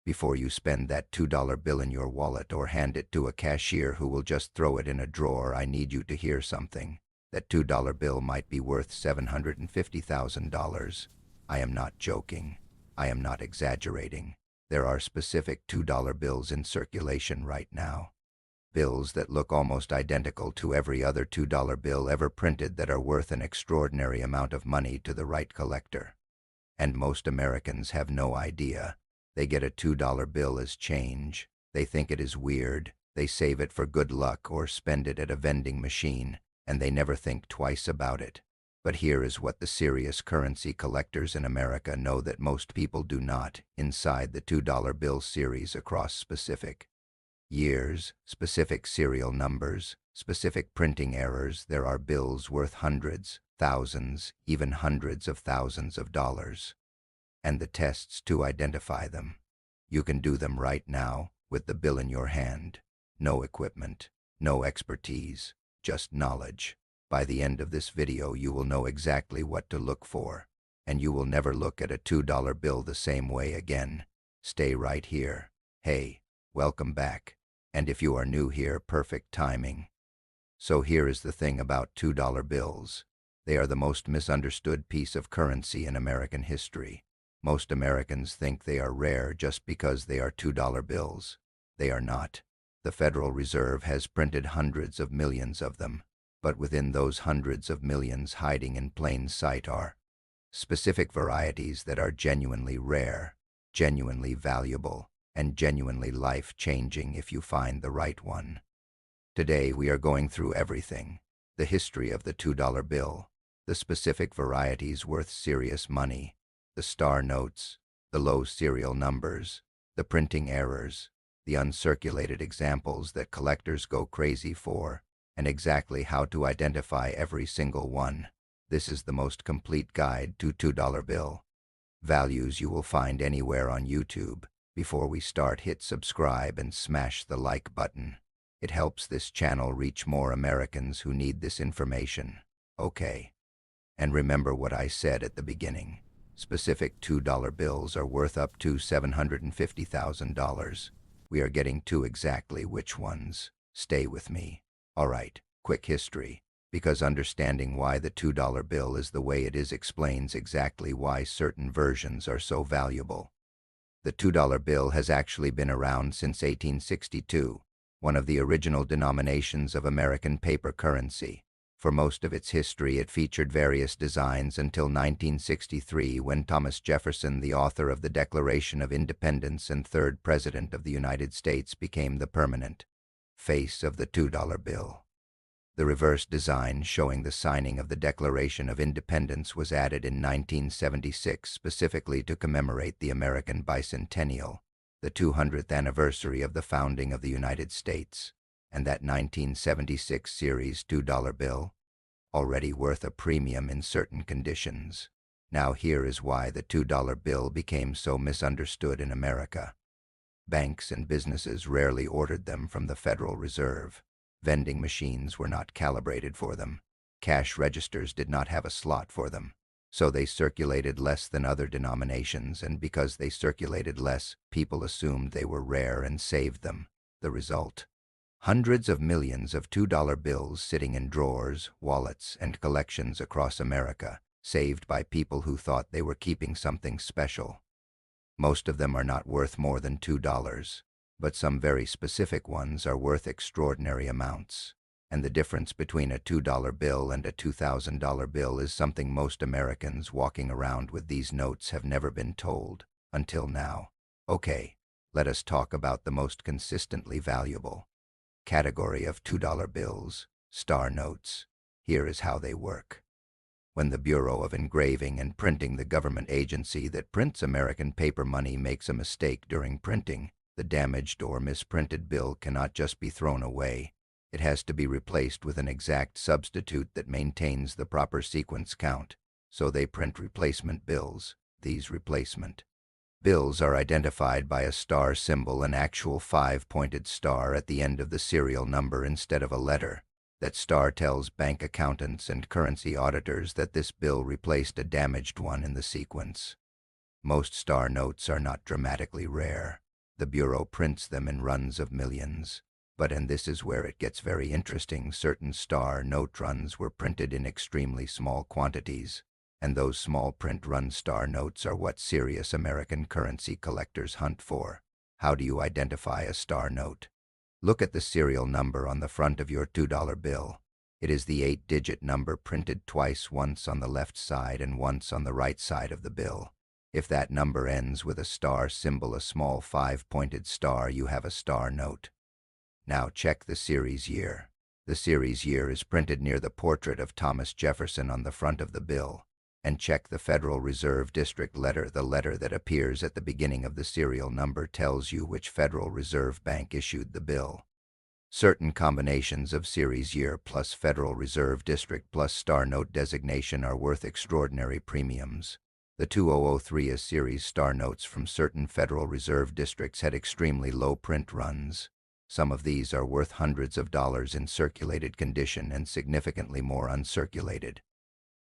Before you spend that $2 bill in your wallet or hand it to a cashier who will just throw it in a drawer, I need you to hear something. That $2 bill might be worth $750,000. I am not joking. I am not exaggerating. There are specific $2 bills in circulation right now. Bills that look almost identical to every other $2 bill ever printed that are worth an extraordinary amount of money to the right collector. And most Americans have no idea. They get a $2 bill as change. They think it is weird. They save it for good luck or spend it at a vending machine, and they never think twice about it. But here is what the serious currency collectors in America know that most people do not. Inside the $2 bill series across specific years, specific serial numbers, specific printing errors, there are bills worth hundreds, thousands, even hundreds of thousands of dollars. And the tests to identify them. You can do them right now with the bill in your hand. No equipment, no expertise, just knowledge. By the end of this video, you will know exactly what to look for, and you will never look at a $2 bill the same way again. Stay right here. Hey, welcome back. And if you are new here, perfect timing. So here is the thing about $2 bills. They are the most misunderstood piece of currency in American history. Most Americans think they are rare just because they are $2 bills. They are not. The Federal Reserve has printed hundreds of millions of them, but within those hundreds of millions, hiding in plain sight, are specific varieties that are genuinely rare, genuinely valuable, and genuinely life-changing if you find the right one. Today we are going through everything: the history of the $2 bill, the specific varieties worth serious money, the star notes, the low serial numbers, the printing errors, the uncirculated examples that collectors go crazy for, and exactly how to identify every single one. This is the most complete guide to $2 bill values you will find anywhere on YouTube. Before we start, hit subscribe and smash the like button. It helps this channel reach more Americans who need this information. Okay. And remember what I said at the beginning. Specific $2 bills are worth up to $750,000. We are getting to exactly which ones. Stay with me. All right, quick history. Because understanding why the $2 bill is the way it is explains exactly why certain versions are so valuable. The $2 bill has actually been around since 1862, one of the original denominations of American paper currency. For most of its history, it featured various designs until 1963, when Thomas Jefferson, the author of the Declaration of Independence and third President of the United States, became the permanent face of the $2 bill. The reverse design showing the signing of the Declaration of Independence was added in 1976 specifically to commemorate the American Bicentennial, the 200th anniversary of the founding of the United States, and that 1976 series $2 bill, already worth a premium in certain conditions. Now here is why the $2 bill became so misunderstood in America. Banks and businesses rarely ordered them from the Federal Reserve. Vending machines were not calibrated for them. Cash registers did not have a slot for them. So they circulated less than other denominations, and because they circulated less, people assumed they were rare and saved them. The result: hundreds of millions of $2 bills sitting in drawers, wallets, and collections across America, saved by people who thought they were keeping something special. Most of them are not worth more than $2. But some very specific ones are worth extraordinary amounts. And the difference between a $2 bill and a $2,000 bill is something most Americans walking around with these notes have never been told, until now. Okay, let us talk about the most consistently valuable category of $2 bills, star notes. Here is how they work. When the Bureau of Engraving and Printing, the government agency that prints American paper money, makes a mistake during printing, the damaged or misprinted bill cannot just be thrown away. It has to be replaced with an exact substitute that maintains the proper sequence count. So they print replacement bills. These replacement bills are identified by a star symbol, an actual 5-pointed star at the end of the serial number instead of a letter. That star tells bank accountants and currency auditors that this bill replaced a damaged one in the sequence. Most star notes are not dramatically rare. The Bureau prints them in runs of millions. But, and this is where it gets very interesting, certain star note runs were printed in extremely small quantities, and those small print run star notes are what serious American currency collectors hunt for. How do you identify a star note? Look at the serial number on the front of your $2 bill. It is the 8-digit number printed twice, once on the left side and once on the right side of the bill. If that number ends with a star symbol, a small 5-pointed star, you have a star note. Now check the series year. The series year is printed near the portrait of Thomas Jefferson on the front of the bill. And check the Federal Reserve District letter. The letter that appears at the beginning of the serial number tells you which Federal Reserve Bank issued the bill. Certain combinations of series year plus Federal Reserve District plus star note designation are worth extraordinary premiums. The 2003 series star notes from certain Federal Reserve districts had extremely low print runs. Some of these are worth hundreds of dollars in circulated condition and significantly more uncirculated.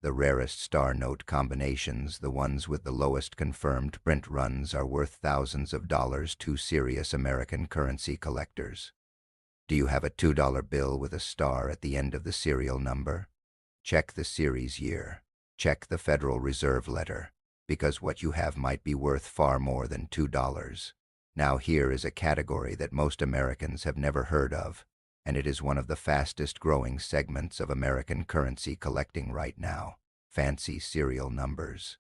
The rarest star note combinations, the ones with the lowest confirmed print runs, are worth thousands of dollars to serious American currency collectors. Do you have a $2 bill with a star at the end of the serial number? Check the series year. Check the Federal Reserve letter, because what you have might be worth far more than $2. Now here is a category that most Americans have never heard of, and it is one of the fastest growing segments of American currency collecting right now: fancy serial numbers.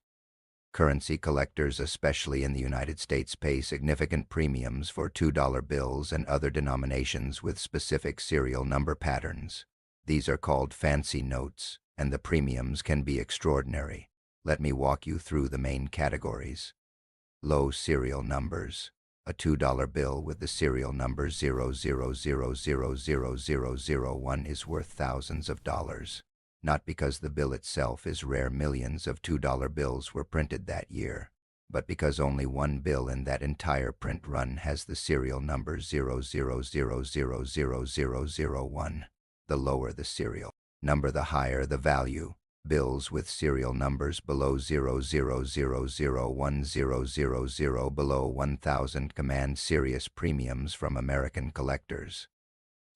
Currency collectors, especially in the United States, pay significant premiums for $2 bills and other denominations with specific serial number patterns. These are called fancy notes, and the premiums can be extraordinary. Let me walk you through the main categories. Low serial numbers. A $2 bill with the serial number 00000001 is worth thousands of dollars. Not because the bill itself is rare. Millions of $2 bills were printed that year, but because only one bill in that entire print run has the serial number 00000001. The lower the serial number, the higher the value. Bills with serial numbers below 00001000 below 1,000 command serious premiums from American collectors.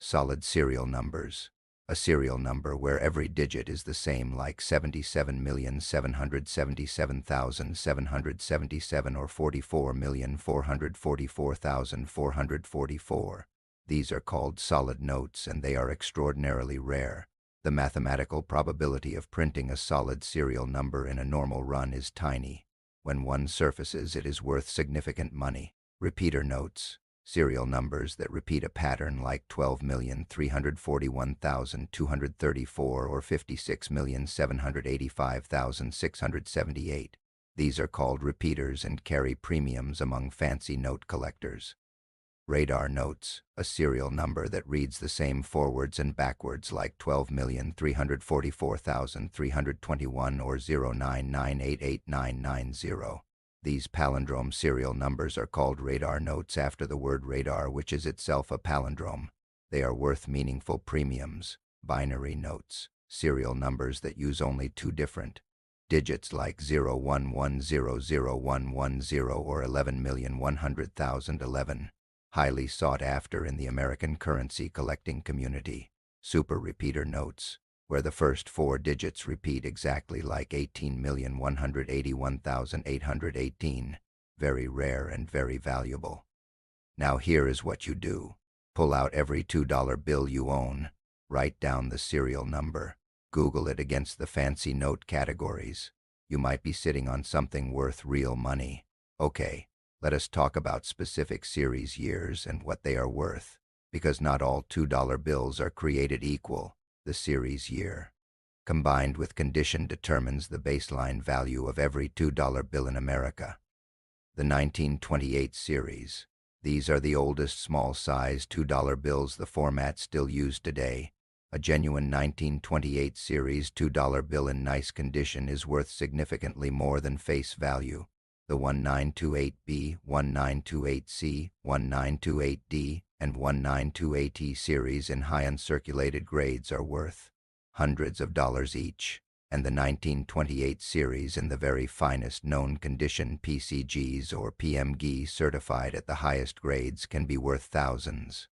Solid serial numbers. A serial number where every digit is the same, like 77,777,777 or 44,444,444. These are called solid notes, and they are extraordinarily rare. The mathematical probability of printing a solid serial number in a normal run is tiny. When one surfaces, it is worth significant money. Repeater notes. Serial numbers that repeat a pattern, like 12,341,234 or 56,785,678. These are called repeaters and carry premiums among fancy note collectors. Radar notes. A serial number that reads the same forwards and backwards, like 12,344,321 or 099888990. These palindrome serial numbers are called radar notes after the word radar, which is itself a palindrome. They are worth meaningful premiums. Binary notes. Serial numbers that use only two different digits, like 011001110 or 11,100,011. Highly sought after in the American currency collecting community. Super repeater notes, where the first four digits repeat exactly, like 18,181,818. Very rare and very valuable. Now here is what you do. Pull out every $2 bill you own. Write down the serial number. Google it against the fancy note categories. You might be sitting on something worth real money. Okay. Let us talk about specific series years and what they are worth, because not all $2 bills are created equal. The series year, combined with condition, determines the baseline value of every $2 bill in America. The 1928 series. These are the oldest small-size $2 bills, the format still used today. A genuine 1928 series $2 bill in nice condition is worth significantly more than face value. The 1928B, 1928C, 1928D, and 1928E series in high uncirculated grades are worth hundreds of dollars each, and the 1928 series in the very finest known condition PCGs or PMG certified at the highest grades can be worth thousands.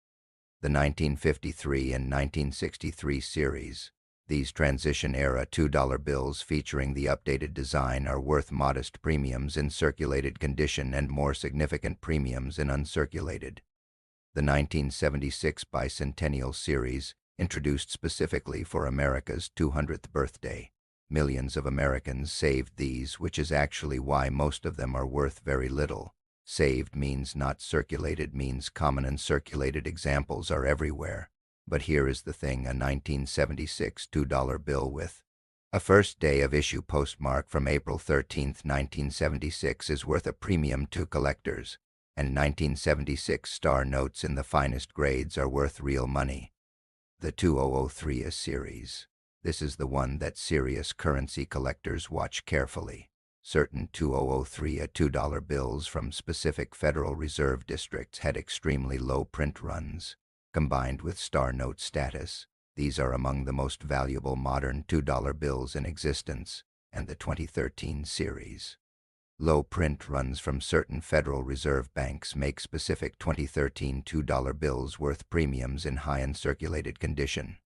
The 1953 and 1963 series, these transition-era $2 bills featuring the updated design, are worth modest premiums in circulated condition and more significant premiums in uncirculated. The 1976 Bicentennial series, introduced specifically for America's 200th birthday. Millions of Americans saved these, which is actually why most of them are worth very little. Saved means not circulated means common and circulated examples are everywhere. But here is the thing, a 1976 $2 bill with a first day of issue postmark from April 13, 1976 is worth a premium to collectors, and 1976 star notes in the finest grades are worth real money. The 2003 series. This is the one that serious currency collectors watch carefully. Certain 2003 $2 bills from specific Federal Reserve districts had extremely low print runs. Combined with star note status, these are among the most valuable modern $2 bills in existence, and the 2013 series. Low print runs from certain Federal Reserve banks make specific 2013 $2 bills worth premiums in high uncirculated condition.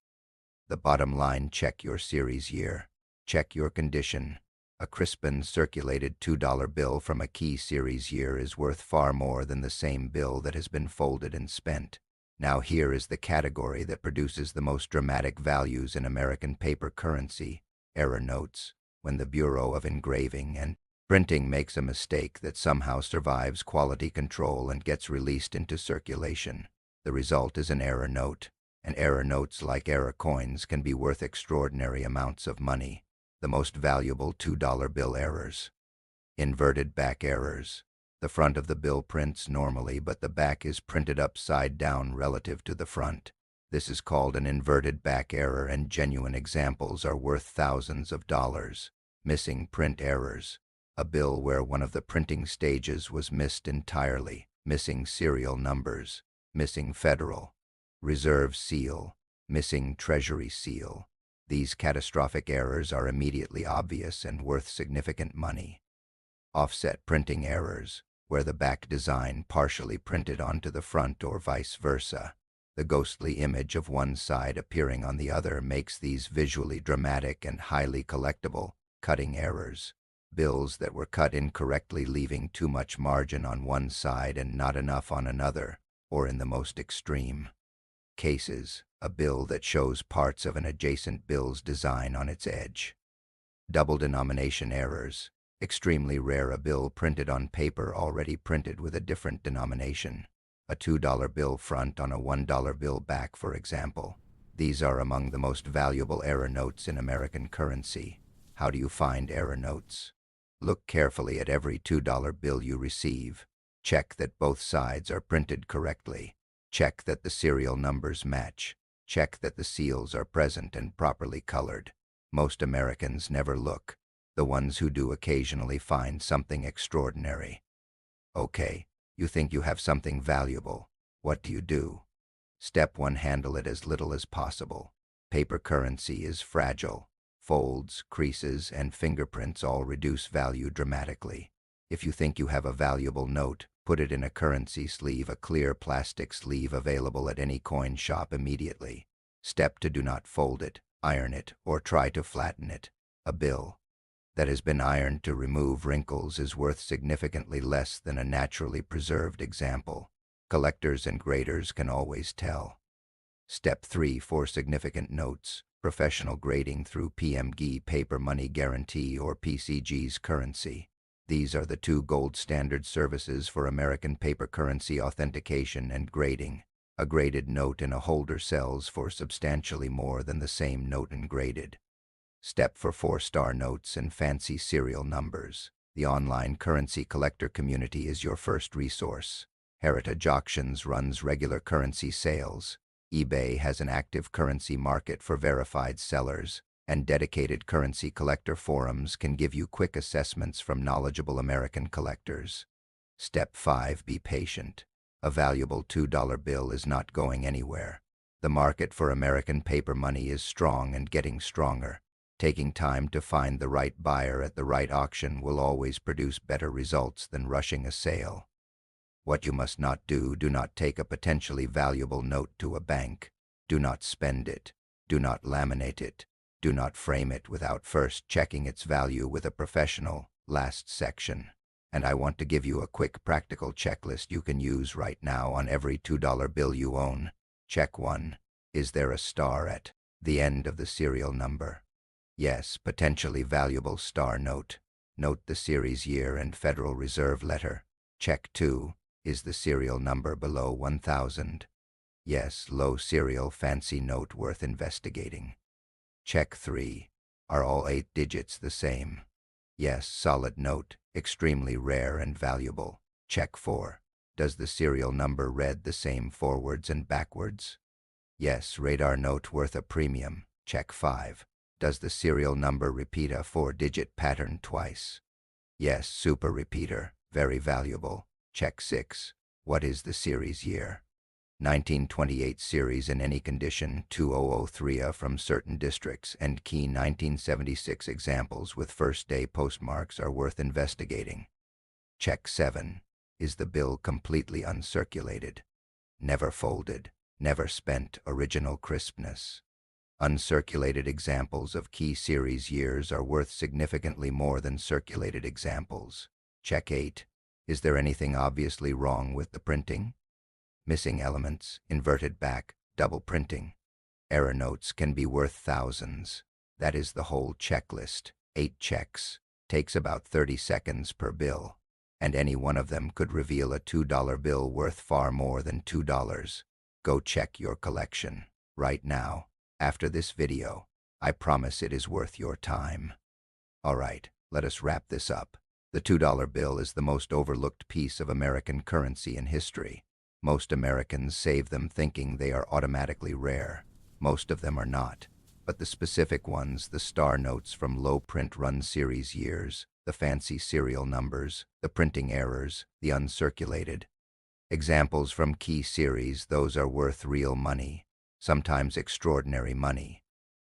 The bottom line: check your series year. Check your condition. A crisp circulated $2 bill from a key series year is worth far more than the same bill that has been folded and spent. Now here is the category that produces the most dramatic values in American paper currency: error notes. When the Bureau of Engraving and Printing makes a mistake that somehow survives quality control and gets released into circulation, the result is an error note. And error notes, like error coins, can be worth extraordinary amounts of money. The most valuable $2 bill errors. Inverted back errors. The front of the bill prints normally, but the back is printed upside down relative to the front. This is called an inverted back error, and genuine examples are worth thousands of dollars. Missing print errors. A bill where one of the printing stages was missed entirely. Missing serial numbers. Missing Federal Reserve seal. Missing Treasury seal. These catastrophic errors are immediately obvious and worth significant money. Offset printing errors, where the back design partially printed onto the front or vice versa. The ghostly image of one side appearing on the other makes these visually dramatic and highly collectible. Cutting errors. Bills that were cut incorrectly, leaving too much margin on one side and not enough on another, or in the most extreme cases, a bill that shows parts of an adjacent bill's design on its edge. Double denomination errors. Extremely rare, a bill printed on paper already printed with a different denomination. A $2 bill front on a $1 bill back, for example. These are among the most valuable error notes in American currency. How do you find error notes? Look carefully at every $2 bill you receive. Check that both sides are printed correctly. Check that the serial numbers match. Check that the seals are present and properly colored. Most Americans never look. The ones who do occasionally find something extraordinary. Okay, you think you have something valuable. What do? Step 1. Handle it as little as possible. Paper currency is fragile. Folds, creases, and fingerprints all reduce value dramatically. If you think you have a valuable note, put it in a currency sleeve, a clear plastic sleeve available at any coin shop immediately. Step 2. Do not fold it, iron it, or try to flatten it. A bill that has been ironed to remove wrinkles is worth significantly less than a naturally preserved example. Collectors and graders can always tell. Step 3. For significant notes, professional grading through PMG, paper money guarantee, or PCG's currency. These are the two gold standard services for American paper currency authentication and grading. A graded note in a holder sells for substantially more than the same note ungraded. Step for 4-star notes and fancy serial numbers. The online currency collector community is your first resource. Heritage Auctions runs regular currency sales. eBay has an active currency market for verified sellers, and dedicated currency collector forums can give you quick assessments from knowledgeable American collectors. Step 5. Be patient. A valuable $2 bill is not going anywhere. The market for American paper money is strong and getting stronger. Taking time to find the right buyer at the right auction will always produce better results than rushing a sale. What you must not do: do not take a potentially valuable note to a bank. Do not spend it. Do not laminate it. Do not frame it without first checking its value with a professional. Last section. And I want to give you a quick practical checklist you can use right now on every $2 bill you own. Check 1. Is there a star at the end of the serial number? Yes, potentially valuable star note. Note the series year and Federal Reserve letter. Check 2. Is the serial number below 1000? Yes, low serial fancy note worth investigating. Check 3. Are all 8 digits the same? Yes, solid note, extremely rare and valuable. Check 4. Does the serial number read the same forwards and backwards? Yes, radar note worth a premium. Check 5. Does the serial number repeat a 4-digit pattern twice? Yes, super repeater, very valuable. Check 6. What is the series year? 1928 series in any condition, 2003 from certain districts, and key 1976 examples with first-day postmarks are worth investigating. Check 7. Is the bill completely uncirculated? Never folded, never spent, original crispness. Uncirculated examples of key series years are worth significantly more than circulated examples. Check 8. Is there anything obviously wrong with the printing? Missing elements, inverted back, double printing. Error notes can be worth thousands. That is the whole checklist. 8 checks. Takes about 30 seconds per bill. And any one of them could reveal a $2 bill worth far more than $2. Go check your collection right now. After this video, I promise it is worth your time. Alright, let us wrap this up. The $2 bill is the most overlooked piece of American currency in history. Most Americans save them thinking they are automatically rare. Most of them are not. But the specific ones, the star notes from low print run series years, the fancy serial numbers, the printing errors, the uncirculated examples from key series, those are worth real money, sometimes extraordinary money.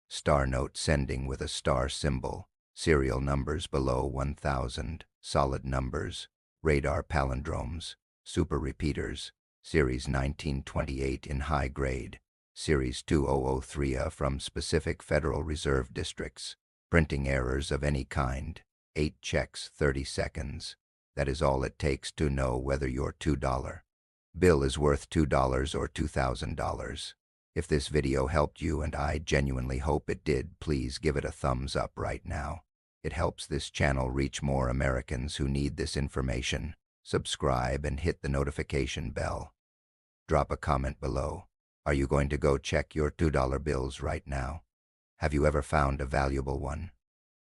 Star note sending with a star symbol, serial numbers below 1000, solid numbers, radar palindromes, super repeaters, series 1928 in high grade, series 2003 from specific Federal Reserve districts, printing errors of any kind, 8 checks, 30 seconds. That is all it takes to know whether your $2 bill is worth $2 or $2,000. If this video helped you, and I genuinely hope it did, please give it a thumbs up right now. It helps this channel reach more Americans who need this information. Subscribe and hit the notification bell. Drop a comment below. Are you going to go check your $2 bills right now? Have you ever found a valuable one?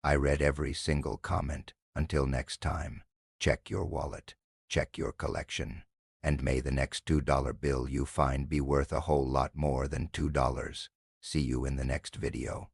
I read every single comment. Until next time, check your wallet, check your collection, and may the next $2 bill you find be worth a whole lot more than $2. See you in the next video.